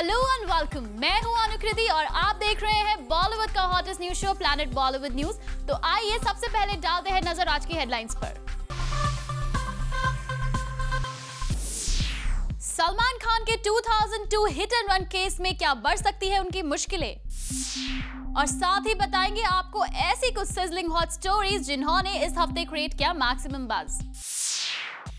Hello and welcome, मैं हूं अनुकृति और आप देख रहे हैं बॉलीवुड का hottest news show planet Bollywood news. तो आइए सबसे पहले डालते हैं नजर आज की हेडलाइंस पर। सलमान खान के 2002 हिट एंड रन केस में क्या बढ़ सकती है उनकी मुश्किलें, और साथ ही बताएंगे आपको ऐसी कुछ सिजलिंग हॉट स्टोरीज जिन्होंने इस हफ्ते क्रिएट किया मैक्सिमम बज़।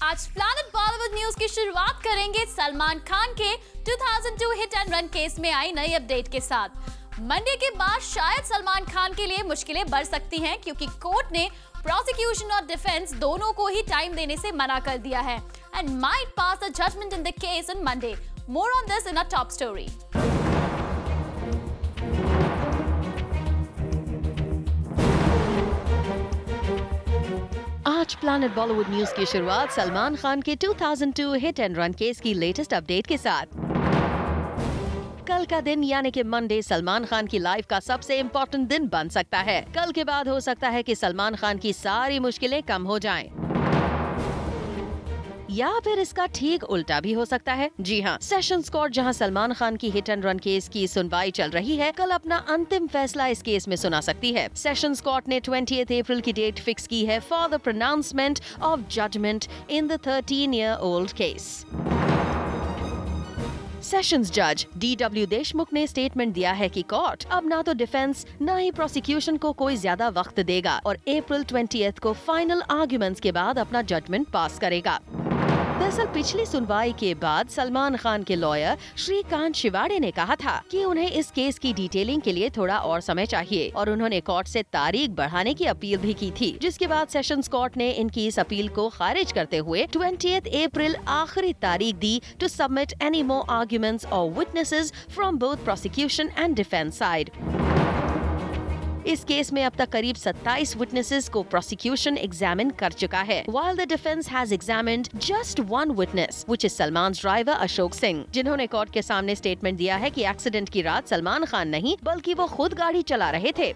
आज प्लैनेट बॉलीवुड न्यूज की शुरुआत करेंगे सलमान खान के 2002 हिट एंड रन केस में आई नई अपडेट के साथ। मंडे के बाद शायद सलमान खान के लिए मुश्किलें बढ़ सकती हैं, क्योंकि कोर्ट ने प्रोसिक्यूशन और डिफेंस दोनों को ही टाइम देने से मना कर दिया है and might pass a judgement in the case on Monday. More on this in a top story. आज प्लैनेट बॉलीवुड न्यूज की शुरुआत सलमान खान के 2002 हिट एंड रन केस की लेटेस्ट अपडेट के साथ। कल का दिन यानी कि मंडे सलमान खान की लाइफ का सबसे इम्पोर्टेंट दिन बन सकता है। कल के बाद हो सकता है कि सलमान खान की सारी मुश्किलें कम हो जाएं। या फिर इसका ठीक उल्टा भी हो सकता है। जी हाँ, सेशंस कोर्ट जहां सलमान खान की हिट एंड रन केस की सुनवाई चल रही है, कल अपना अंतिम फैसला इस केस में सुना सकती है। सेशंस कोर्ट ने 28 अप्रैल की डेट फिक्स की है for the pronouncement of judgement in the 13-year-old case. Sessions जज D.W. देशमुख ने स्टेटमेंट दिया है कि कोर्ट अब ना तो डिफेंस न ही प्रोसिक्यूशन को कोई ज्यादा वक्त देगा और अप्रैल 20 को फाइनल आर्ग्यूमेंट्स के बाद अपना जजमेंट पास करेगा। दरअसल पिछली सुनवाई के बाद सलमान खान के लॉयर श्रीकांत शिवाड़े ने कहा था कि उन्हें इस केस की डिटेलिंग के लिए थोड़ा और समय चाहिए और उन्होंने कोर्ट से तारीख बढ़ाने की अपील भी की थी, जिसके बाद सेशंस कोर्ट ने इनकी इस अपील को खारिज करते हुए 28 अप्रैल आखिरी तारीख दी to submit any more arguments और witnesses from both prosecution and defence side. इस केस में अब तक करीब 27 विटनेसेस को प्रोसिक्यूशन एग्जामिन कर चुका है, while the defense has examined just one witness, which is Salman's driver Ashok Singh, जिन्होंने कोर्ट के सामने स्टेटमेंट दिया है कि एक्सीडेंट की रात सलमान खान नहीं बल्कि वो खुद गाड़ी चला रहे थे।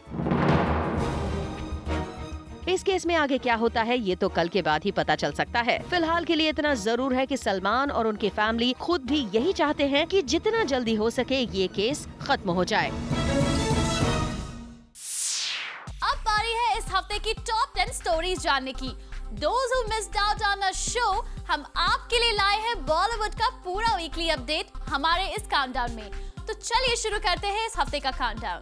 इस केस में आगे क्या होता है ये तो कल के बाद ही पता चल सकता है। फिलहाल के लिए इतना जरूर है कि सलमान और उनकी फैमिली खुद भी यही चाहते हैं कि जितना जल्दी हो सके ये केस खत्म हो जाए। इस हफ्ते की टॉप 10 स्टोरीज जानने की। Those who missed out on a show, हम आपके लिए लाए हैं बॉलीवुड का पूरा वीकली अपडेट हमारे इस काउंटडाउन में। तो चलिए शुरू करते हैं इस हफ्ते का काउंटडाउन।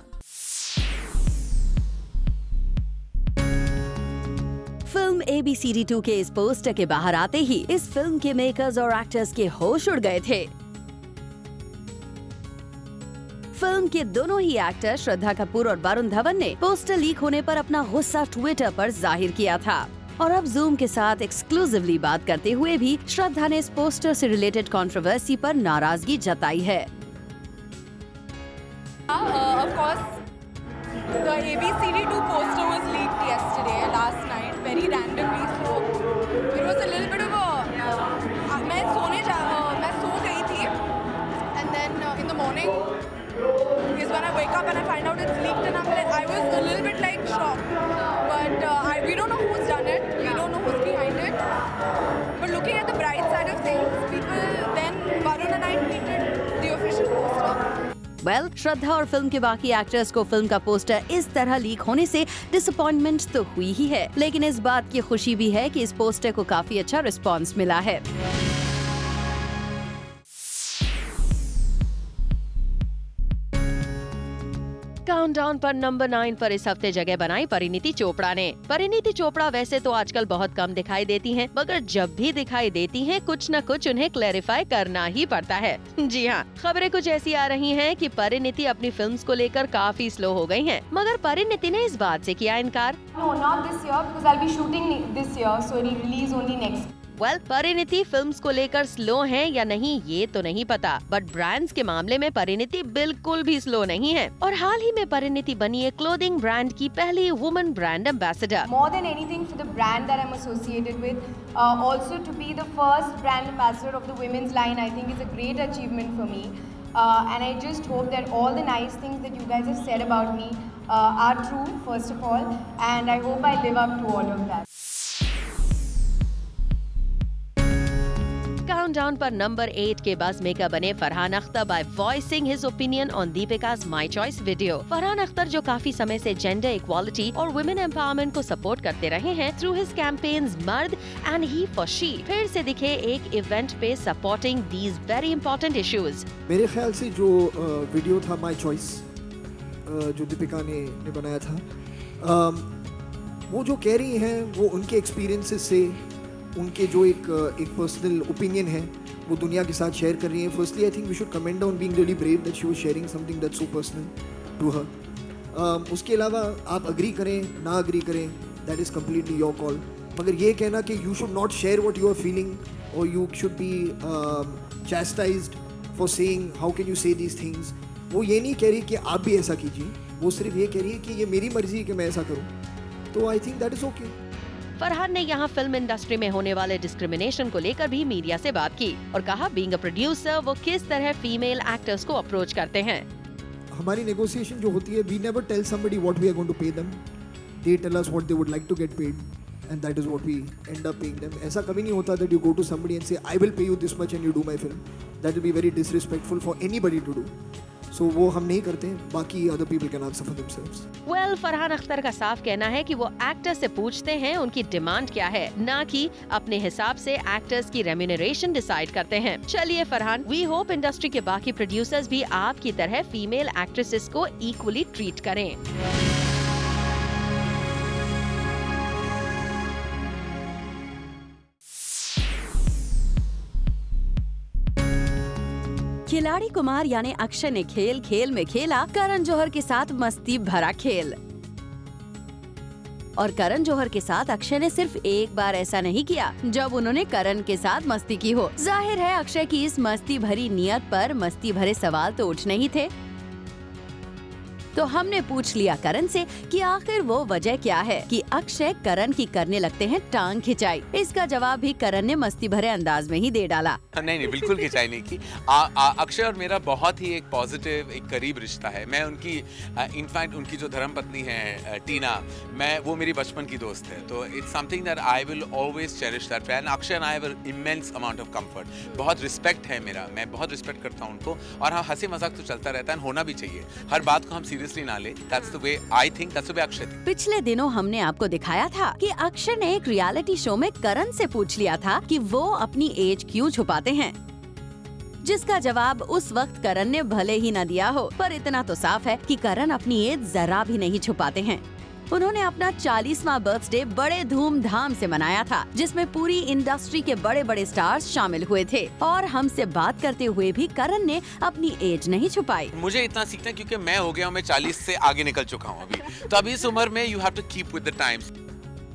फिल्म ABCD 2 के इस पोस्टर के बाहर आते ही इस फिल्म के मेकर्स और एक्टर्स के होश उड़ गए थे। फिल्म के दोनों ही एक्टर श्रद्धा कपूर और वरुण धवन ने पोस्टर लीक होने पर अपना गुस्सा ट्विटर पर जाहिर किया था और अब जूम के साथ एक्सक्लूसिवली बात करते हुए भी श्रद्धा ने इस पोस्टर से रिलेटेड कंट्रोवर्सी पर नाराजगी जताई है। Of course, the ABCD 2 poster was leaked yesterday, last night, very randomly. So it was a little bit of a. मैं सो गई थी, and then in the morning is when I wake up and I find out it's leaked, and I was a little bit like shocked. But we don't know who's done it. We don't know who's behind it. But looking at the bright side of things, then Varun and I tweeted the official poster. श्रद्धा और film के बाकी actors को film का poster इस तरह leak होने से disappointment तो हुई ही है, लेकिन इस बात की खुशी भी है कि इस पोस्टर को काफी अच्छा रिस्पॉन्स मिला है। काउंटडाउन पर नंबर 9 पर इस हफ्ते जगह बनाई परिणीति चोपड़ा ने। परिणीति चोपड़ा वैसे तो आजकल बहुत कम दिखाई देती हैं, मगर जब भी दिखाई देती हैं कुछ न कुछ उन्हें क्लैरिफाई करना ही पड़ता है। जी हाँ, खबरें कुछ ऐसी आ रही हैं कि परिणीति अपनी फिल्म्स को लेकर काफी स्लो हो गई हैं, मगर परिणीति ने इस बात से किया इनकार। No, not this year because I'll be shooting this year, so it will release only next. Parineeti films को लेकर स्लो हैं या नहीं ये तो नहीं पता, बट ब्रांड्स के मामले में परिणीति बिल्कुल भी स्लो नहीं है और हाल ही में परिणीति बनी है क्लोथिंग ब्रांड की पहली women brand ambassador. More than anything for the brand that I'm associated with, also to be the first brand ambassador of the women's line, I think is a great achievement for me. And I just hope that all the nice things that you guys have said about me are true, first of all, and I hope I live up to all of that. Countdown पर number 8 के buzz maker बने Farhan Akhtar by voicing his opinion on Deepika's my choice video. Farhan Akhtar जो काफी समय से gender equality और women empowerment को support करते रहे हैं through his campaigns Mard and he for she, फिर से दिखे एक इवेंट पे supporting these very important issues. मेरे ख्याल से जो वीडियो था माई चॉइस जो दीपिका ने बनाया था, वो जो कह रही हैं वो उनके एक्सपीरियंसेस से, उनके जो एक पर्सनल ओपिनियन है वो दुनिया के साथ शेयर कर रही हैं। Firstly I think we should commend on being really brave that she was sharing something that's so personal to her. उसके अलावा आप अग्री करें ना अग्री करें, that is completely your call, मगर ये कहना कि you should not share what you are feeling और you should be chastised for saying how can you say these things, वो ये नहीं कह रही कि आप भी ऐसा कीजिए, वो सिर्फ ये कह रही है कि ये मेरी मर्जी है कि मैं ऐसा करूँ। तो I think that is okay. Farhan ने यहाँ फिल्म इंडस्ट्री में होने वाले डिस्क्रिमिनेशन को लेकर भी मीडिया से बात की और कहा बीइंग अ प्रोड्यूसर वो किस तरह फीमेल एक्टर्स को अप्रोच करते हैं। हमारी नेगोशिएशन जो होती है, we never tell somebody what we are going to pay them, they tell us what they would like to get paid and that is what we end up paying them. ऐसा कभी नहीं होता that you go to somebody and say I will pay you this much and you do my film, that will be very disrespectful for anybody to do. So, वो हम नहीं करते, बाकी other people can answer for themselves. Well, Farhan Akhtar का साफ कहना है कि वो एक्टर से पूछते हैं उनकी डिमांड क्या है, ना कि अपने हिसाब से एक्टर्स की रेम्यूनरेशन डिसाइड करते हैं। चलिए फरहान, वी होप इंडस्ट्री के बाकी प्रोड्यूसर्स भी आपकी तरह फीमेल एक्ट्रेसेस को इक्वली ट्रीट करें। खिलाड़ी कुमार यानी अक्षय ने खेल खेल में खेला करण जौहर के साथ मस्ती भरा खेल। और करण जौहर के साथ अक्षय ने सिर्फ एक बार ऐसा नहीं किया जब उन्होंने करण के साथ मस्ती की हो। जाहिर है अक्षय की इस मस्ती भरी नियत पर मस्ती भरे सवाल तो उठने ही थे। तो हमने पूछ लिया करण से कि आखिर वो वजह क्या है कि अक्षय करण की करने लगते हैं टांग खिंचाई। इसका जवाब भी करण ने मस्ती भरे अंदाज में ही दे डाला। नहीं, बिल्कुल खिंचाई नहीं की। अक्षय और मेरा बहुत ही एक पॉजिटिव, एक करीब रिश्ता है। मैं उनकी इनफैक्ट उनकी जो धर्मपत्नी है टीना, वो मेरी बचपन की दोस्त है, तो it's something that I will always cherish that and Akshay and I have immense amount of comfort. बहुत रिस्पेक्ट है मेरा, मैं बहुत रिस्पेक्ट करता हूँ उनको, और हाँ, हंसी मजाक तो चलता रहता है, होना भी चाहिए। हर बात को हम सीरियसली ना ले। That's the way I think, that's the way Akshay थी। पिछले दिनों हमने आपको दिखाया था कि अक्षय ने एक रियलिटी शो में करण से पूछ लिया था कि वो अपनी एज क्यों छुपाते हैं, जिसका जवाब उस वक्त करण ने भले ही न दिया हो, पर इतना तो साफ है कि करण अपनी एज जरा भी नहीं छुपाते हैं। उन्होंने अपना 40वां बर्थडे बड़े धूमधाम से मनाया था, जिसमें पूरी इंडस्ट्री के बड़े बड़े स्टार्स शामिल हुए थे, और हमसे बात करते हुए भी करण ने अपनी एज नहीं छुपाई। मुझे इतना सीखना है क्योंकि मैं हो गया हूँ, मैं 40 से आगे निकल चुका हूँ अभी, तो अभी इस उम्र में you have to keep with the times.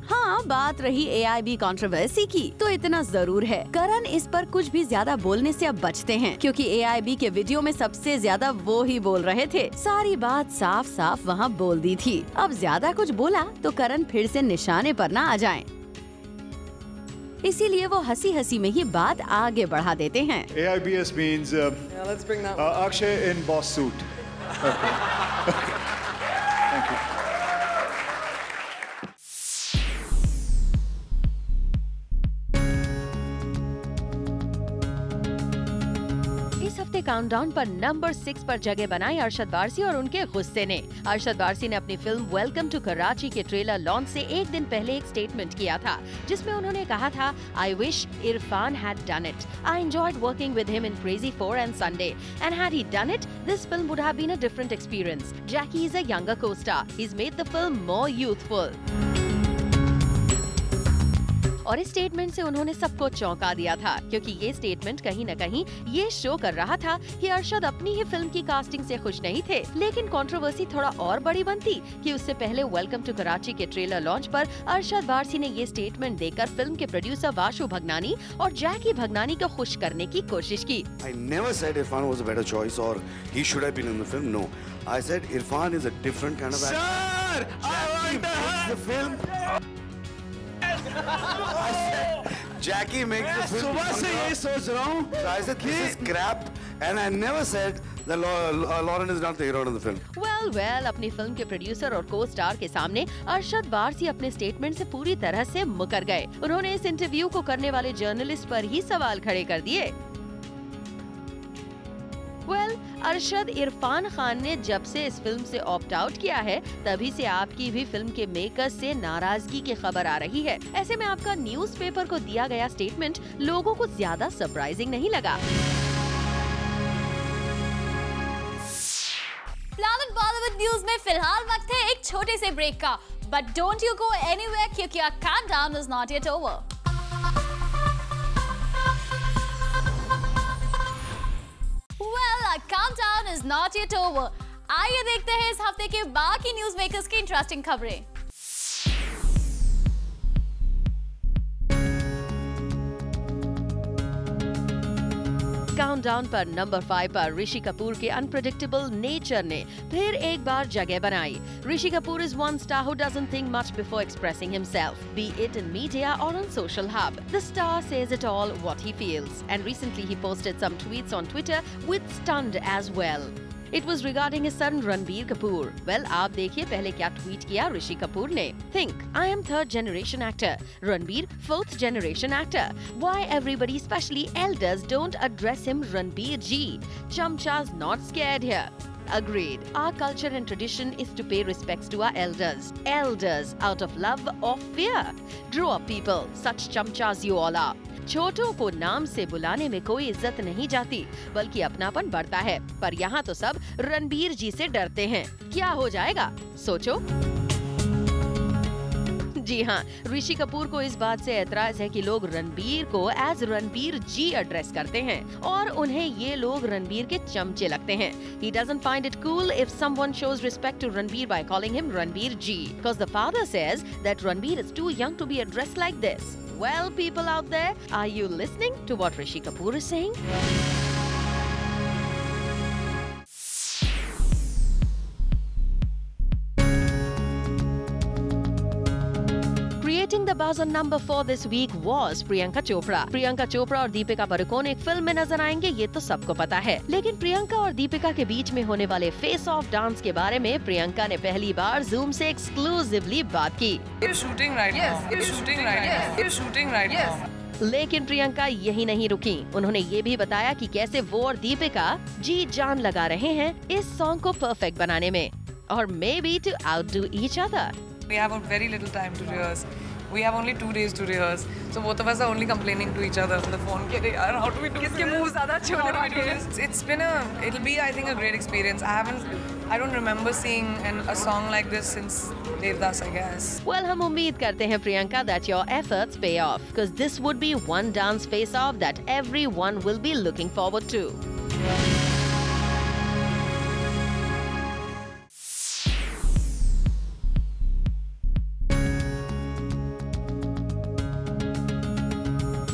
हाँ, बात रही AIB कंट्रोवर्सी की, तो इतना जरूर है करण इस पर कुछ भी ज्यादा बोलने से अब बचते हैं, क्योंकि AIB के वीडियो में सबसे ज्यादा वो ही बोल रहे थे। सारी बात साफ साफ वहाँ बोल दी थी। अब ज्यादा कुछ बोला तो करण फिर से निशाने पर ना आ जाएं। इसीलिए वो हंसी हंसी में ही बात आगे बढ़ा देते हैं। AIBS means Akshay in boss suit. Thank you. Countdown पर नंबर 6 पर जगह बनाई अरशद वारसी और उनके गुस्से ने। अरशद वारसी ने अपनी फिल्म वेलकम टू कराची के ट्रेलर लॉन्च से एक दिन पहले एक स्टेटमेंट किया था, जिसमें उन्होंने कहा था, I wish Irrfan had done it. I enjoyed working with him in crazy 4 and Sunday and had he done it this film would have been a different experience. Jackie is a younger co-star, he has made the film more youthful. और इस statement से उन्होंने सबको चौंका दिया था, क्योंकि ये स्टेटमेंट कहीं न कहीं ये शो कर रहा था कि अरशद अपनी ही फिल्म की कास्टिंग से खुश नहीं थे। लेकिन कंट्रोवर्सी थोड़ा और बड़ी बनती कि उससे पहले वेलकम टू कराची के ट्रेलर लॉन्च पर अरशद वारसी ने ये स्टेटमेंट देकर फिल्म के प्रोड्यूसर वाशु भगनानी और जैकी भगनानी को खुश करने की कोशिश की। I never said Irfan was a better choice or he should have been in the film. No, I said Irfan is a different kind of actor. Sir, I want the film. Jackie makes the film. सुबह से ये सोच रहा हूँ. I said this is crap, and I never said that Lauren is not the hero of the film. Well, अपनी film के producer और को स्टार के सामने अरशद वारसी अपने स्टेटमेंट से पूरी तरह से मुकर गए। उन्होंने इस इंटरव्यू को करने वाले जर्नलिस्ट पर ही सवाल खड़े कर दिए। अरशद, इरफान खान ने जब से इस फिल्म से ऑप्ट आउट किया है, तभी से आपकी भी फिल्म के मेकर्स से नाराजगी की खबर आ रही है। ऐसे में आपका न्यूज़पेपर को दिया गया स्टेटमेंट लोगों को ज्यादा सरप्राइजिंग नहीं लगा। प्लैनेट बॉलीवुड न्यूज में फिलहाल वक्त है एक छोटे से ब्रेक का, but don't you go anywhere क्योंकि our countdown is not yet over. Well, our countdown is not yet over. आइए देखते हैं इस हफ्ते के बाकी न्यूज मेकर्स की इंटरेस्टिंग खबरें। काउंटडाउन पर नंबर 5 पर ऋषि कपूर के अनप्रेडिक्टेबल नेचर ने फिर एक बार जगह बनाई। Rishi Kapoor is one star who doesn't think much before expressing himself, be it in media or on social hub. The star says it all what he feels, and recently he posted some tweets on Twitter with stunned as well. It was regarding his son Ranbir Kapoor. Well, आप देखिए पहले क्या tweet किया ऋषि कपूर ने। Think, I am 3rd generation actor. Ranbir, 4th generation actor. Why everybody, especially elders, don't address him Ranbir ji? Chamcha's not scared here. Agreed. Our culture and tradition is to pay respects to our elders. Elders, out of love or fear? Grow up, people. Such chamchas you all are. छोटों को नाम से बुलाने में कोई इज्जत नहीं जाती, बल्कि अपनापन बढ़ता है। पर यहाँ तो सब रणबीर जी से डरते हैं। क्या हो जाएगा सोचो। जी हाँ, ऋषि कपूर को इस बात से एतराज है कि लोग रणबीर को एज रणबीर जी एड्रेस करते हैं और उन्हें ये लोग रणबीर के चमचे लगते हैं। He doesn't find it cool if someone shows respect to Ranbir by calling him Ranbir ji, because the father says that Ranbir is too young to be addressed like this. Well, people out there, are you listening to what Rishi Kapoor is saying? Creating the buzz on number 4 this week was Priyanka Chopra. Priyanka Chopra और दीपिका पादुकोण एक film में नजर आएंगे, ये तो सबको पता है। लेकिन प्रियंका और दीपिका के बीच में होने वाले फेस ऑफ डांस के बारे में प्रियंका ने पहली बार जूम से एक्सक्लूसिवली बात की। लेकिन प्रियंका यही नहीं रुकी, उन्होंने ये भी बताया कि कैसे वो और दीपिका जी जान लगा रहे हैं इस सॉन्ग को परफेक्ट बनाने में और maybe to outdo each other. We have a very little time to rehearse. We have only 2 days to rehearse. So both of us are only complaining to each other on the phone. How do we do this? It'll be, I think, a great experience. I don't remember seeing a song like this since Devdas, I guess. Well, हम उम्मीद करते हैं Priyanka that your efforts pay off, because this would be one dance face-off that everyone will be looking forward to.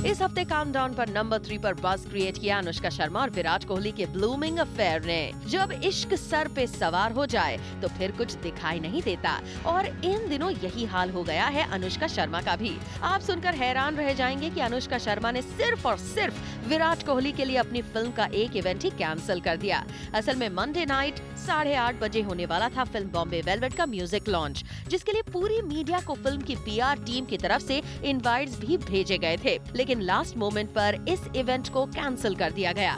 इस हफ्ते countdown पर number 3 पर buzz create किया अनुष्का शर्मा और विराट कोहली के ब्लूमिंग अफेयर ने। जब इश्क सर पे सवार हो जाए तो फिर कुछ दिखाई नहीं देता और इन दिनों यही हाल हो गया है अनुष्का शर्मा का भी। आप सुनकर हैरान रह जाएंगे कि अनुष्का शर्मा ने सिर्फ और सिर्फ विराट कोहली के लिए अपनी फिल्म का एक इवेंट ही कैंसिल कर दिया। असल में मंडे नाइट 8:30 बजे होने वाला था फिल्म बॉम्बे वेलवेट का म्यूजिक लॉन्च, जिसके लिए पूरी मीडिया को फिल्म की PR टीम की तरफ से इनवाइट्स भी भेजे गए थे, लेकिन लास्ट मोमेंट पर इस इवेंट को कैंसिल कर दिया गया।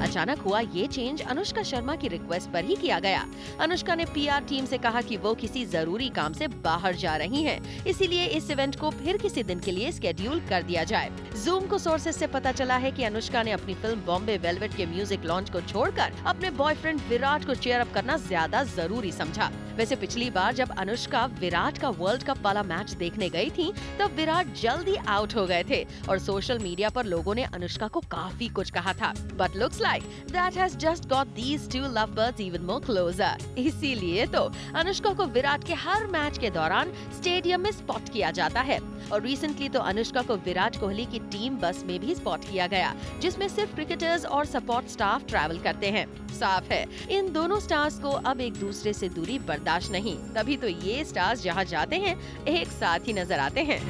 अचानक हुआ ये चेंज अनुष्का शर्मा की रिक्वेस्ट पर ही किया गया। अनुष्का ने PR टीम से कहा कि वो किसी जरूरी काम से बाहर जा रही हैं, इसीलिए इस इवेंट को फिर किसी दिन के लिए स्केड्यूल कर दिया जाए। जूम को सोर्सेस से पता चला है कि अनुष्का ने अपनी फिल्म बॉम्बे वेलवेट के म्यूजिक लॉन्च को छोड़कर अपने बॉयफ्रेंड विराट को चीयर अप करना ज्यादा जरूरी समझा। वैसे पिछली बार जब अनुष्का विराट का वर्ल्ड कप वाला मैच देखने गई थी, तब विराट जल्दी आउट हो गए थे और सोशल मीडिया पर लोगों ने अनुष्का को काफी कुछ कहा था। But looks like that has just got these two lovebirds even more closer. इसीलिए तो अनुष्का को विराट के हर मैच के दौरान स्टेडियम में स्पॉट किया जाता है और रिसेंटली तो अनुष्का को विराट कोहली की टीम बस में भी स्पॉट किया गया, जिसमें सिर्फ क्रिकेटर्स और सपोर्ट स्टाफ ट्रैवल करते हैं। साफ है इन दोनों स्टार्स को अब एक दूसरे से दूरी बर्दाश्त नहीं, तभी तो ये स्टार्स जहाँ जाते हैं एक साथ ही नजर आते हैं।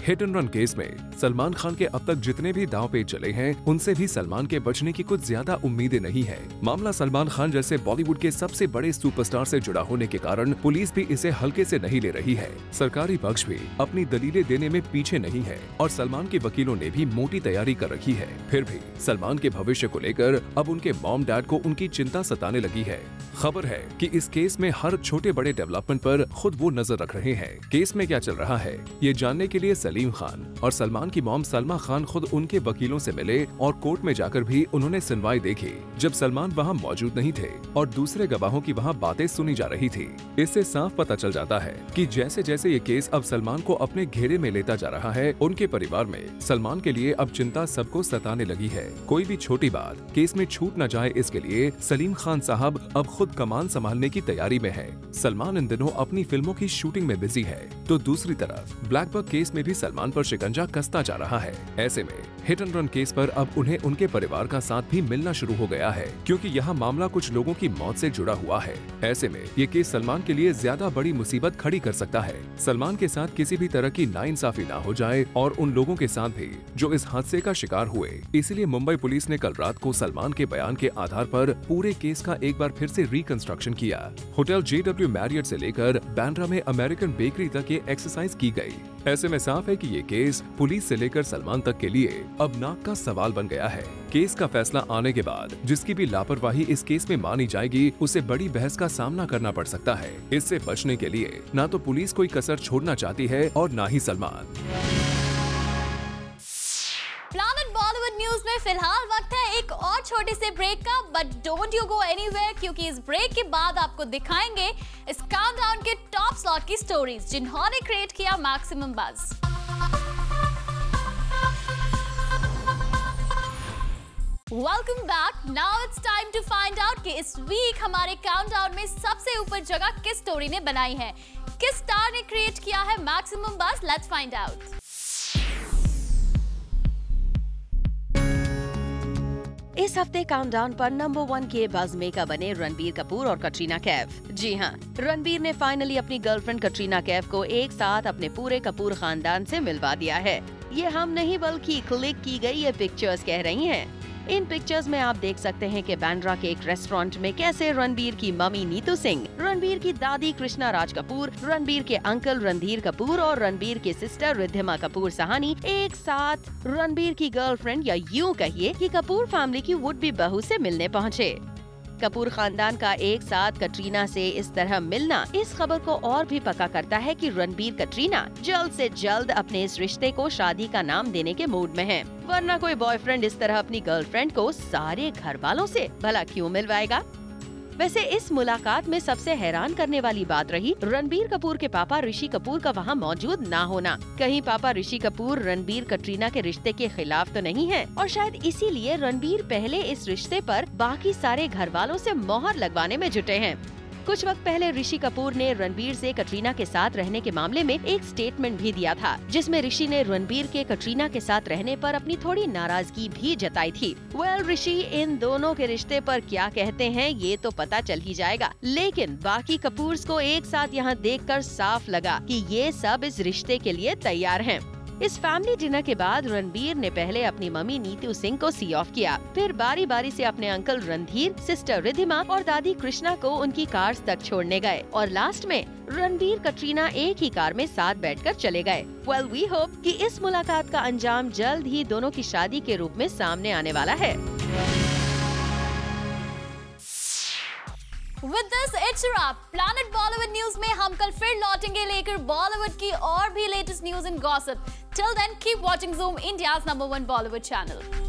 हिट एंड रन केस में सलमान खान के अब तक जितने भी दांव पेच चले हैं उनसे भी सलमान के बचने की कुछ ज्यादा उम्मीदें नहीं है। मामला सलमान खान जैसे बॉलीवुड के सबसे बड़े सुपरस्टार से जुड़ा होने के कारण पुलिस भी इसे हल्के से नहीं ले रही है। सरकारी पक्ष भी अपनी दलीलें देने में पीछे नहीं है और सलमान के वकीलों ने भी मोटी तैयारी कर रखी है। फिर भी सलमान के भविष्य को लेकर अब उनके मॉम डैड को उनकी चिंता सताने लगी है। खबर है कि इस केस में हर छोटे बड़े डेवलपमेंट पर खुद वो नजर रख रहे हैं। केस में क्या चल रहा है ये जानने के लिए सलीम खान और सलमान की मॉम सलमा खान खुद उनके वकीलों से मिले और कोर्ट में जाकर भी उन्होंने सुनवाई देखी, जब सलमान वहां मौजूद नहीं थे और दूसरे गवाहों की वहां बातें सुनी जा रही थी। इससे साफ पता चल जाता है कि जैसे जैसे ये केस अब सलमान को अपने घेरे में लेता जा रहा है, उनके परिवार में सलमान के लिए अब चिंता सबको सताने लगी है। कोई भी छोटी बात केस में छूट न जाए, इसके लिए सलीम खान साहब अब खुद कमान संभालने की तैयारी में है। सलमान इन दिनों अपनी फिल्मों की शूटिंग में बिजी है, तो दूसरी तरफ ब्लैक बक केस में भी सलमान पर शिकंजा कसता जा रहा है। ऐसे में हिट एंड रन केस पर अब उन्हें उनके परिवार का साथ भी मिलना शुरू हो गया है, क्योंकि यहाँ मामला कुछ लोगों की मौत से जुड़ा हुआ है। ऐसे में ये केस सलमान के लिए ज्यादा बड़ी मुसीबत खड़ी कर सकता है। सलमान के साथ किसी भी तरह की नाइंसाफी ना हो जाए और उन लोगों के साथ भी जो इस हादसे का शिकार हुए। इसलिए मुंबई पुलिस ने कल रात को सलमान के बयान के आधार पर पूरे केस का एक बार फिर से रिकंस्ट्रक्शन किया। होटल JW मैरियट से लेकर बांद्रा में अमेरिकन बेकरी तक ये एक्सरसाइज की गई। ऐसे में साफ है कि ये केस पुलिस से लेकर सलमान तक के लिए अब नाक का सवाल बन गया है। केस का फैसला आने के बाद जिसकी भी लापरवाही इस केस में मानी जाएगी, उसे बड़ी बहस का सामना करना पड़ सकता है। इससे बचने के लिए ना तो पुलिस कोई कसर छोड़ना चाहती है और ना ही सलमान। प्लैनेट बॉलीवुड न्यूज में फिलहाल वक्त है एक और छोटे से ब्रेक का, but don't you go anywhere, क्योंकि इस ब्रेक के बाद आपको दिखाएंगे इस काउंटडाउन के टॉप स्लॉट की स्टोरीज जिन्होंने क्रिएट किया maximum buzz. Welcome back. Now it's time to find out कि इस वीक हमारे काउंटडाउन में सबसे ऊपर जगह किस स्टोरी ने बनाई है, किस स्टार ने क्रिएट किया है maximum buzz. Let's find out. इस हफ्ते काउंटडाउन पर नंबर 1 के बज़ मेकर बने रणबीर कपूर और कटरीना कैफ। जी हाँ, रणबीर ने फाइनली अपनी गर्लफ्रेंड कटरीना कैफ को एक साथ अपने पूरे कपूर खानदान से मिलवा दिया है। ये हम नहीं बल्कि क्लिक की गई ये पिक्चर्स कह रही हैं। इन पिक्चर्स में आप देख सकते हैं कि बांद्रा के एक रेस्टोरेंट में कैसे रणबीर की मम्मी नीतू सिंह, रणबीर की दादी कृष्णा राज कपूर, रणबीर के अंकल रणधीर कपूर और रणबीर की सिस्टर रिद्धिमा कपूर सहानी एक साथ रणबीर की गर्लफ्रेंड या यूं कहिए कि कपूर फैमिली की वुड बी बहू से मिलने पहुंचे। कपूर खानदान का एक साथ कटरीना से इस तरह मिलना इस खबर को और भी पक्का करता है कि रणबीर कटरीना जल्द से जल्द अपने इस रिश्ते को शादी का नाम देने के मूड में हैं। वरना कोई बॉयफ्रेंड इस तरह अपनी गर्लफ्रेंड को सारे घर वालों से भला क्यों मिलवाएगा। वैसे इस मुलाकात में सबसे हैरान करने वाली बात रही रणबीर कपूर के पापा ऋषि कपूर का वहाँ मौजूद ना होना। कहीं पापा ऋषि कपूर रणबीर कटरीना के रिश्ते के खिलाफ तो नहीं है और शायद इसीलिए रणबीर पहले इस रिश्ते पर बाकी सारे घर वालों से मोहर लगवाने में जुटे हैं। कुछ वक्त पहले ऋषि कपूर ने रणबीर से कटरीना के साथ रहने के मामले में एक स्टेटमेंट भी दिया था, जिसमें ऋषि ने रणबीर के कटरीना के साथ रहने पर अपनी थोड़ी नाराजगी भी जताई थी। ऋषि इन दोनों के रिश्ते पर क्या कहते हैं ये तो पता चल ही जाएगा, लेकिन बाकी कपूर्स को एक साथ यहाँ देखकर साफ लगा कि ये सब इस रिश्ते के लिए तैयार हैं। इस फैमिली डिनर के बाद रणबीर ने पहले अपनी मम्मी नीतू सिंह को सी ऑफ किया, फिर बारी बारी से अपने अंकल रणधीर, सिस्टर रिद्धिमा और दादी कृष्णा को उनकी कार्स तक छोड़ने गए और लास्ट में रणबीर कटरीना एक ही कार में साथ बैठकर चले गए। वी होप कि इस मुलाकात का अंजाम जल्द ही दोनों की शादी के रूप में सामने आने वाला है। With this, it's a wrap. Planet Bollywood News में हम कल फिर लौटेंगे लेकर बॉलीवुड की और भी latest news and gossip. Till then, keep watching Zoom, India's #1 Bollywood channel.